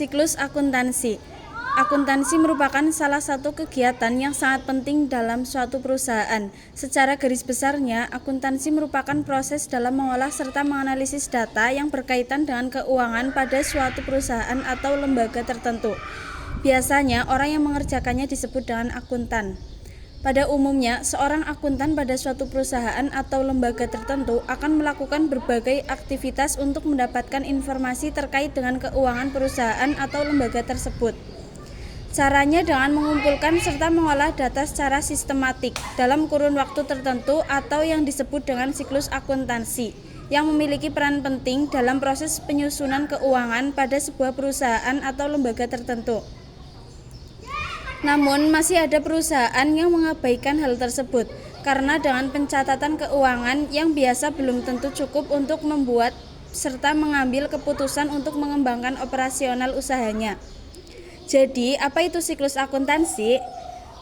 Siklus akuntansi. Akuntansi merupakan salah satu kegiatan yang sangat penting dalam suatu perusahaan. Secara garis besarnya, akuntansi merupakan proses dalam mengolah serta menganalisis data yang berkaitan dengan keuangan pada suatu perusahaan atau lembaga tertentu. Biasanya, orang yang mengerjakannya disebut dengan akuntan. Pada umumnya, seorang akuntan pada suatu perusahaan atau lembaga tertentu akan melakukan berbagai aktivitas untuk mendapatkan informasi terkait dengan keuangan perusahaan atau lembaga tersebut. Caranya dengan mengumpulkan serta mengolah data secara sistematik dalam kurun waktu tertentu atau yang disebut dengan siklus akuntansi, yang memiliki peran penting dalam proses penyusunan keuangan pada sebuah perusahaan atau lembaga tertentu. Namun, masih ada perusahaan yang mengabaikan hal tersebut, karena dengan pencatatan keuangan yang biasa belum tentu cukup untuk membuat serta mengambil keputusan untuk mengembangkan operasional usahanya. Jadi, apa itu siklus akuntansi?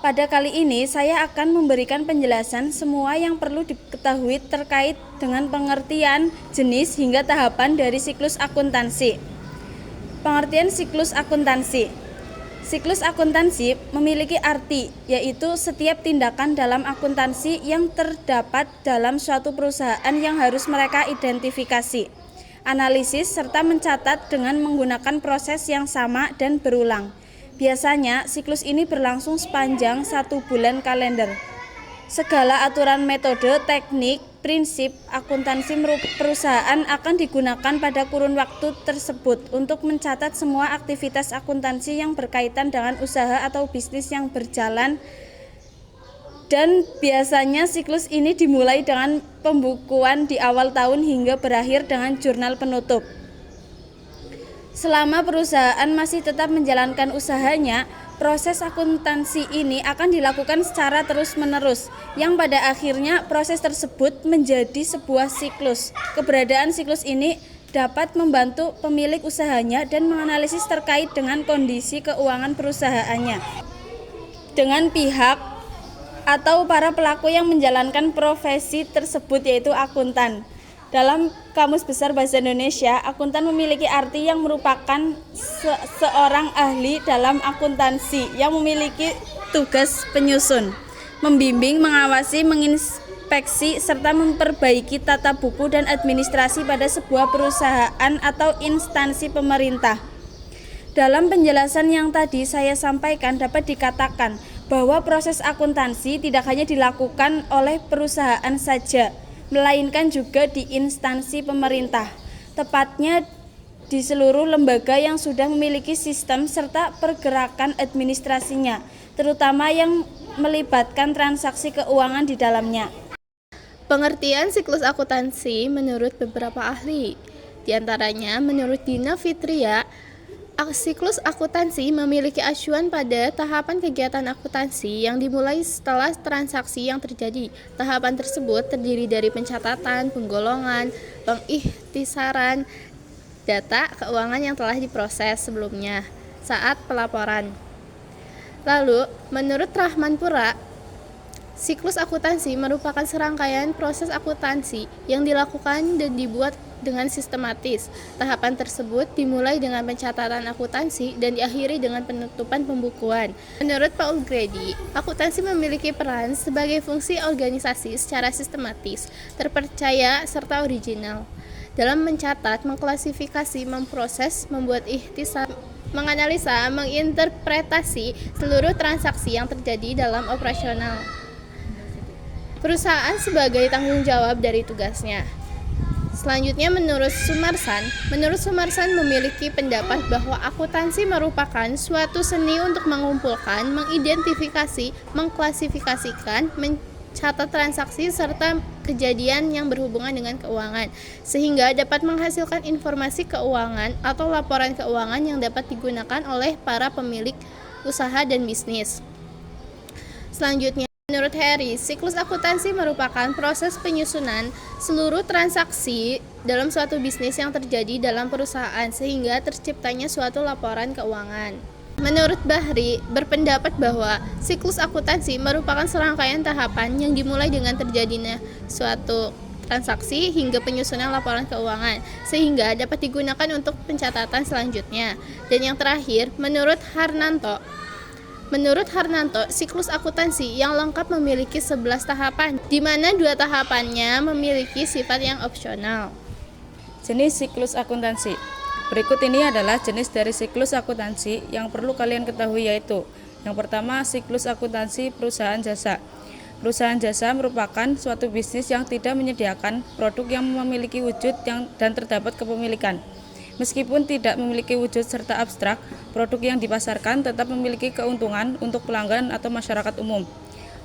Pada kali ini, saya akan memberikan penjelasan semua yang perlu diketahui terkait dengan pengertian, jenis, hingga tahapan dari siklus akuntansi. Pengertian siklus akuntansi. Siklus akuntansi memiliki arti, yaitu setiap tindakan dalam akuntansi yang terdapat dalam suatu perusahaan yang harus mereka identifikasi, analisis, serta mencatat dengan menggunakan proses yang sama dan berulang. Biasanya, siklus ini berlangsung sepanjang 1 bulan kalender. Segala aturan metode, teknik, prinsip akuntansi perusahaan akan digunakan pada kurun waktu tersebut untuk mencatat semua aktivitas akuntansi yang berkaitan dengan usaha atau bisnis yang berjalan, dan biasanya siklus ini dimulai dengan pembukuan di awal tahun hingga berakhir dengan jurnal penutup. Selama perusahaan masih tetap menjalankan usahanya, proses akuntansi ini akan dilakukan secara terus-menerus, yang pada akhirnya proses tersebut menjadi sebuah siklus. Keberadaan siklus ini dapat membantu pemilik usahanya dan menganalisis terkait dengan kondisi keuangan perusahaannya dengan pihak atau para pelaku yang menjalankan profesi tersebut, yaitu akuntan. Dalam Kamus Besar Bahasa Indonesia, akuntan memiliki arti yang merupakan seorang ahli dalam akuntansi yang memiliki tugas penyusun, membimbing, mengawasi, menginspeksi, serta memperbaiki tata buku dan administrasi pada sebuah perusahaan atau instansi pemerintah. Dalam penjelasan yang tadi saya sampaikan, dapat dikatakan bahwa proses akuntansi tidak hanya dilakukan oleh perusahaan saja, melainkan juga di instansi pemerintah, tepatnya di seluruh lembaga yang sudah memiliki sistem serta pergerakan administrasinya, terutama yang melibatkan transaksi keuangan di dalamnya. Pengertian siklus akuntansi menurut beberapa ahli, di antaranya menurut Dina Fitria, siklus akuntansi memiliki acuan pada tahapan kegiatan akuntansi yang dimulai setelah transaksi yang terjadi. Tahapan tersebut terdiri dari pencatatan, penggolongan, pengikhtisaran data keuangan yang telah diproses sebelumnya saat pelaporan. Lalu, menurut Rahman Pura, siklus akuntansi merupakan serangkaian proses akuntansi yang dilakukan dan dibuat dengan sistematis. Tahapan tersebut dimulai dengan pencatatan akuntansi dan diakhiri dengan penutupan pembukuan. Menurut Paul Grady, akuntansi memiliki peran sebagai fungsi organisasi secara sistematis, terpercaya, serta original dalam mencatat, mengklasifikasi, memproses, membuat ikhtisar, menganalisa, menginterpretasi seluruh transaksi yang terjadi dalam operasional perusahaan sebagai tanggung jawab dari tugasnya. Selanjutnya, menurut Sumarsan memiliki pendapat bahwa akuntansi merupakan suatu seni untuk mengumpulkan, mengidentifikasi, mengklasifikasikan, mencatat transaksi serta kejadian yang berhubungan dengan keuangan, sehingga dapat menghasilkan informasi keuangan atau laporan keuangan yang dapat digunakan oleh para pemilik usaha dan bisnis. Selanjutnya, menurut Harry, siklus akuntansi merupakan proses penyusunan seluruh transaksi dalam suatu bisnis yang terjadi dalam perusahaan sehingga terciptanya suatu laporan keuangan. Menurut Bahri, berpendapat bahwa siklus akuntansi merupakan serangkaian tahapan yang dimulai dengan terjadinya suatu transaksi hingga penyusunan laporan keuangan, sehingga dapat digunakan untuk pencatatan selanjutnya. Dan yang terakhir, menurut Harnanto, siklus akuntansi yang lengkap memiliki 11 tahapan, di mana 2 tahapannya memiliki sifat yang opsional. Jenis siklus akuntansi. Berikut ini adalah jenis dari siklus akuntansi yang perlu kalian ketahui, yaitu yang pertama, siklus akuntansi perusahaan jasa. Perusahaan jasa merupakan suatu bisnis yang tidak menyediakan produk yang memiliki wujud dan terdapat kepemilikan. Meskipun tidak memiliki wujud serta abstrak, produk yang dipasarkan tetap memiliki keuntungan untuk pelanggan atau masyarakat umum.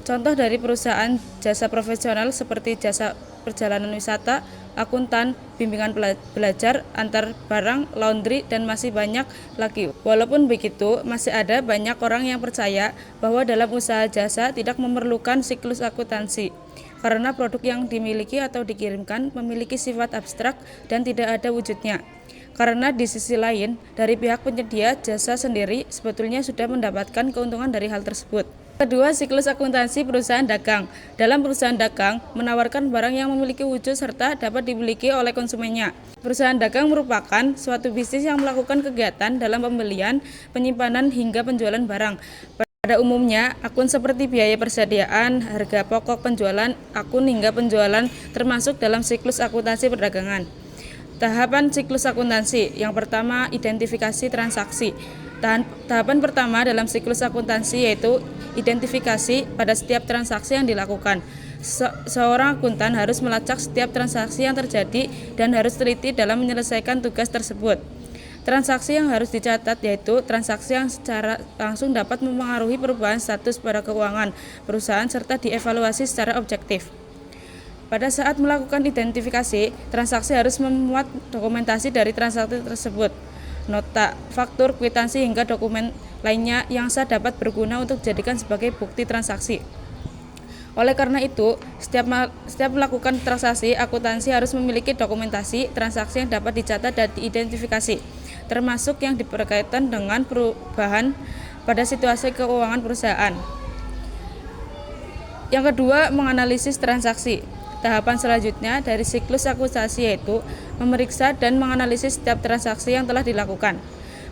Contoh dari perusahaan jasa profesional seperti jasa perjalanan wisata, akuntan, bimbingan belajar, antar barang, laundry, dan masih banyak lagi. Walaupun begitu, masih ada banyak orang yang percaya bahwa dalam usaha jasa tidak memerlukan siklus akuntansi, karena produk yang dimiliki atau dikirimkan memiliki sifat abstrak dan tidak ada wujudnya. Karena di sisi lain, dari pihak penyedia jasa sendiri sebetulnya sudah mendapatkan keuntungan dari hal tersebut. Kedua, siklus akuntansi perusahaan dagang. Dalam perusahaan dagang, menawarkan barang yang memiliki wujud serta dapat dimiliki oleh konsumennya. Perusahaan dagang merupakan suatu bisnis yang melakukan kegiatan dalam pembelian, penyimpanan, hingga penjualan barang. Pada umumnya, akun seperti biaya persediaan, harga pokok penjualan, akun hingga penjualan termasuk dalam siklus akuntansi perdagangan. Tahapan siklus akuntansi. Yang pertama, identifikasi transaksi. Tahapan pertama dalam siklus akuntansi yaitu identifikasi pada setiap transaksi yang dilakukan. Seorang akuntan harus melacak setiap transaksi yang terjadi dan harus teliti dalam menyelesaikan tugas tersebut. Transaksi yang harus dicatat yaitu transaksi yang secara langsung dapat mempengaruhi perubahan status pada keuangan perusahaan serta dievaluasi secara objektif. Pada saat melakukan identifikasi, transaksi harus memuat dokumentasi dari transaksi tersebut, nota, faktur, kwitansi, hingga dokumen lainnya yang dapat berguna untuk dijadikan sebagai bukti transaksi. Oleh karena itu, setiap melakukan transaksi, akuntansi harus memiliki dokumentasi transaksi yang dapat dicatat dan diidentifikasi, termasuk yang berkaitan dengan perubahan pada situasi keuangan perusahaan. Yang kedua, menganalisis transaksi. Tahapan selanjutnya dari siklus akuntansi yaitu memeriksa dan menganalisis setiap transaksi yang telah dilakukan.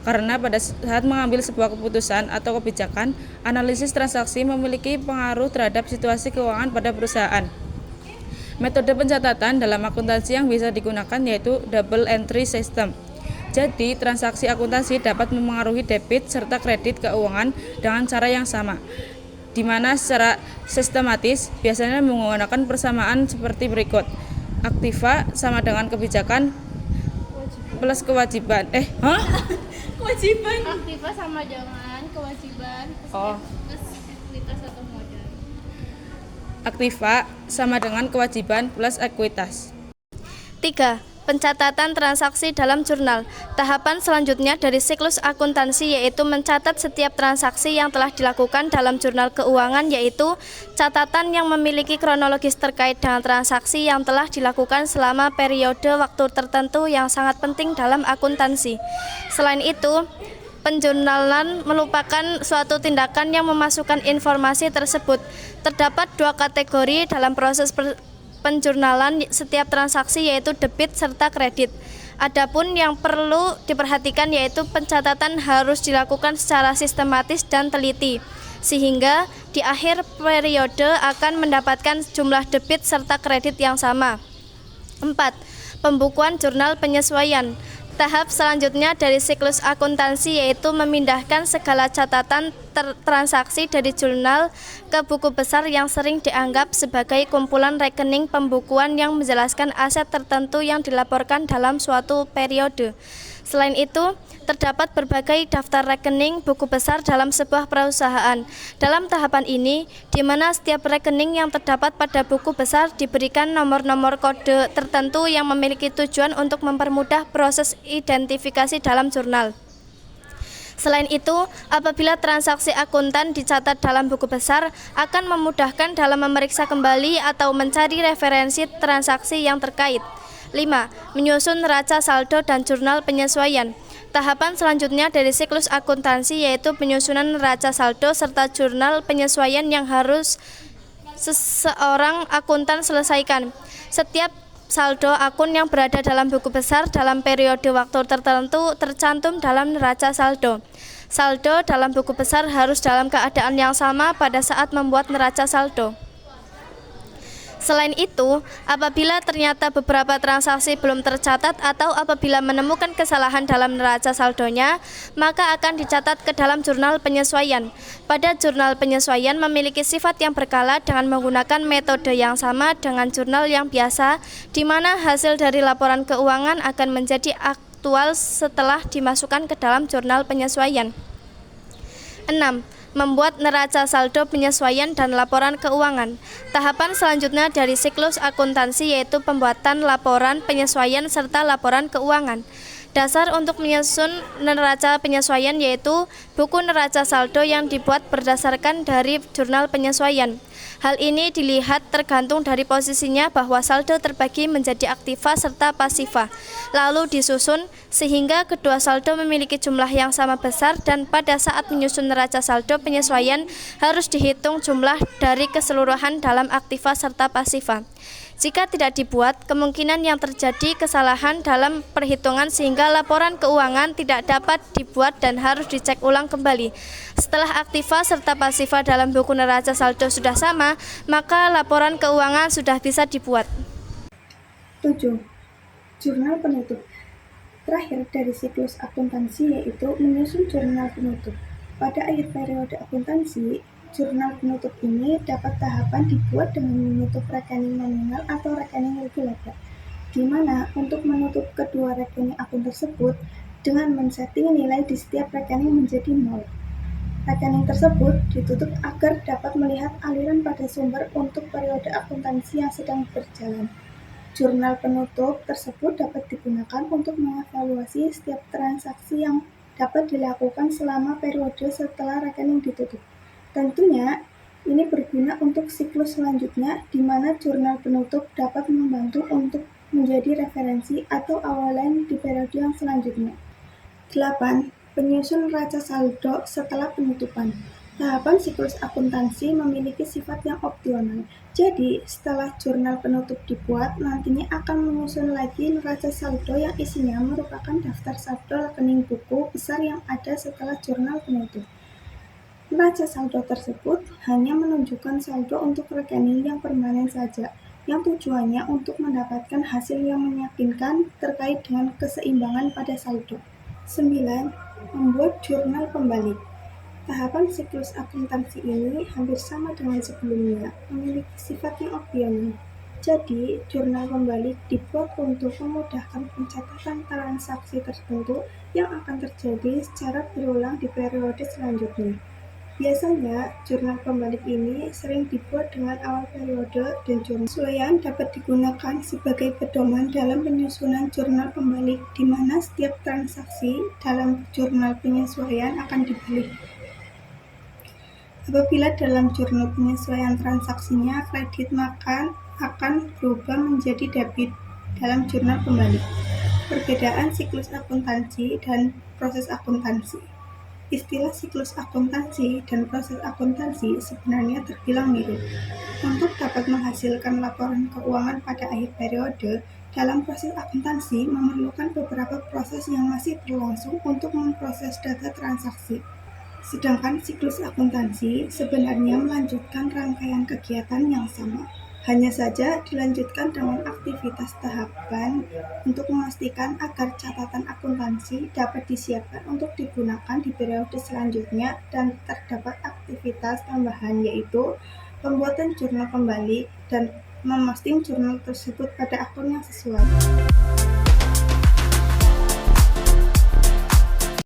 Karena pada saat mengambil sebuah keputusan atau kebijakan, analisis transaksi memiliki pengaruh terhadap situasi keuangan pada perusahaan. Metode pencatatan dalam akuntansi yang bisa digunakan yaitu double entry system. Jadi, transaksi akuntansi dapat memengaruhi debit serta kredit keuangan dengan cara yang sama, di mana secara sistematis biasanya menggunakan persamaan seperti berikut. Aktiva sama dengan kebijakan plus kewajiban. Kewajiban. Aktiva sama dengan kewajiban plus ekuitas atau modal. Aktiva sama dengan kewajiban plus ekuitas. 3. Pencatatan transaksi dalam jurnal. Tahapan selanjutnya dari siklus akuntansi yaitu mencatat setiap transaksi yang telah dilakukan dalam jurnal keuangan, yaitu catatan yang memiliki kronologis terkait dengan transaksi yang telah dilakukan selama periode waktu tertentu yang sangat penting dalam akuntansi. Selain itu, penjurnalan merupakan suatu tindakan yang memasukkan informasi tersebut. Terdapat 2 kategori dalam proses penjurnalan setiap transaksi yaitu debit serta kredit. Adapun yang perlu diperhatikan yaitu pencatatan harus dilakukan secara sistematis dan teliti, sehingga di akhir periode akan mendapatkan jumlah debit serta kredit yang sama. 4. Pembukuan jurnal penyesuaian. Tahap selanjutnya dari siklus akuntansi yaitu memindahkan segala catatan transaksi dari jurnal ke buku besar yang sering dianggap sebagai kumpulan rekening pembukuan yang menjelaskan aset tertentu yang dilaporkan dalam suatu periode. Selain itu, terdapat berbagai daftar rekening buku besar dalam sebuah perusahaan. Dalam tahapan ini, di mana setiap rekening yang terdapat pada buku besar diberikan nomor-nomor kode tertentu yang memiliki tujuan untuk mempermudah proses identifikasi dalam jurnal. Selain itu, apabila transaksi akuntan dicatat dalam buku besar, akan memudahkan dalam memeriksa kembali atau mencari referensi transaksi yang terkait. 5. Menyusun neraca saldo dan jurnal penyesuaian. Tahapan selanjutnya dari siklus akuntansi yaitu penyusunan neraca saldo serta jurnal penyesuaian yang harus seseorang akuntan selesaikan. Setiap saldo akun yang berada dalam buku besar dalam periode waktu tertentu tercantum dalam neraca saldo. Saldo dalam buku besar harus dalam keadaan yang sama pada saat membuat neraca saldo. Selain itu, apabila ternyata beberapa transaksi belum tercatat atau apabila menemukan kesalahan dalam neraca saldonya, maka akan dicatat ke dalam jurnal penyesuaian. Pada jurnal penyesuaian memiliki sifat yang berkala dengan menggunakan metode yang sama dengan jurnal yang biasa, di mana hasil dari laporan keuangan akan menjadi aktual setelah dimasukkan ke dalam jurnal penyesuaian. 6. Membuat neraca saldo penyesuaian dan laporan keuangan. Tahapan selanjutnya dari siklus akuntansi yaitu pembuatan laporan penyesuaian serta laporan keuangan. Dasar untuk menyusun neraca penyesuaian yaitu buku neraca saldo yang dibuat berdasarkan dari jurnal penyesuaian. Hal ini dilihat tergantung dari posisinya bahwa saldo terbagi menjadi aktiva serta pasiva, lalu disusun sehingga kedua saldo memiliki jumlah yang sama besar dan pada saat menyusun neraca saldo penyesuaian harus dihitung jumlah dari keseluruhan dalam aktiva serta pasiva. Jika tidak dibuat, kemungkinan yang terjadi kesalahan dalam perhitungan sehingga laporan keuangan tidak dapat dibuat dan harus dicek ulang kembali. Setelah aktiva serta pasiva dalam buku neraca saldo sudah sama, maka laporan keuangan sudah bisa dibuat. 7. Jurnal penutup. Terakhir dari siklus akuntansi yaitu menyusun jurnal penutup. Pada akhir periode akuntansi, jurnal penutup ini dapat tahapan dibuat dengan menutup rekening nominal atau rekening laba laba, di mana untuk menutup kedua rekening akun tersebut dengan men-setting nilai di setiap rekening menjadi 0. Rekening tersebut ditutup agar dapat melihat aliran pada sumber untuk periode akuntansi yang sedang berjalan. Jurnal penutup tersebut dapat digunakan untuk mengevaluasi setiap transaksi yang dapat dilakukan selama periode setelah rekening ditutup. Tentunya, ini berguna untuk siklus selanjutnya di mana jurnal penutup dapat membantu untuk menjadi referensi atau awalan di periode yang selanjutnya. 8. Penyusun neraca saldo setelah penutupan. Tahapan siklus akuntansi memiliki sifat yang opsional. Jadi, setelah jurnal penutup dibuat, nantinya akan menyusun lagi neraca saldo yang isinya merupakan daftar saldo rekening buku besar yang ada setelah jurnal penutup. Neraca saldo tersebut hanya menunjukkan saldo untuk rekening yang permanen saja, yang tujuannya untuk mendapatkan hasil yang meyakinkan terkait dengan keseimbangan pada saldo. 9. Membuat jurnal pembalik. Tahapan siklus akuntansi ini hampir sama dengan sebelumnya, memiliki sifat yang opsional. Jadi, jurnal pembalik dibuat untuk memudahkan pencatatan transaksi tertentu yang akan terjadi secara berulang di periode selanjutnya. Biasanya, jurnal pembalik ini sering dibuat dengan awal periode dan jurnal penyesuaian dapat digunakan sebagai pedoman dalam penyusunan jurnal pembalik di mana setiap transaksi dalam jurnal penyesuaian akan dibalik. Apabila dalam jurnal penyesuaian transaksinya kredit maka akan berubah menjadi debit dalam jurnal pembalik. Perbedaan siklus akuntansi dan proses akuntansi. Istilah siklus akuntansi dan proses akuntansi sebenarnya terbilang mirip. Untuk dapat menghasilkan laporan keuangan pada akhir periode, dalam proses akuntansi memerlukan beberapa proses yang masih berlangsung untuk memproses data transaksi. Sedangkan siklus akuntansi sebenarnya melanjutkan rangkaian kegiatan yang sama. Hanya saja dilanjutkan dengan aktivitas tahapan untuk memastikan agar catatan akuntansi dapat disiapkan untuk digunakan di periode selanjutnya dan terdapat aktivitas tambahan yaitu pembuatan jurnal pembalik dan memposting jurnal tersebut pada akun yang sesuai.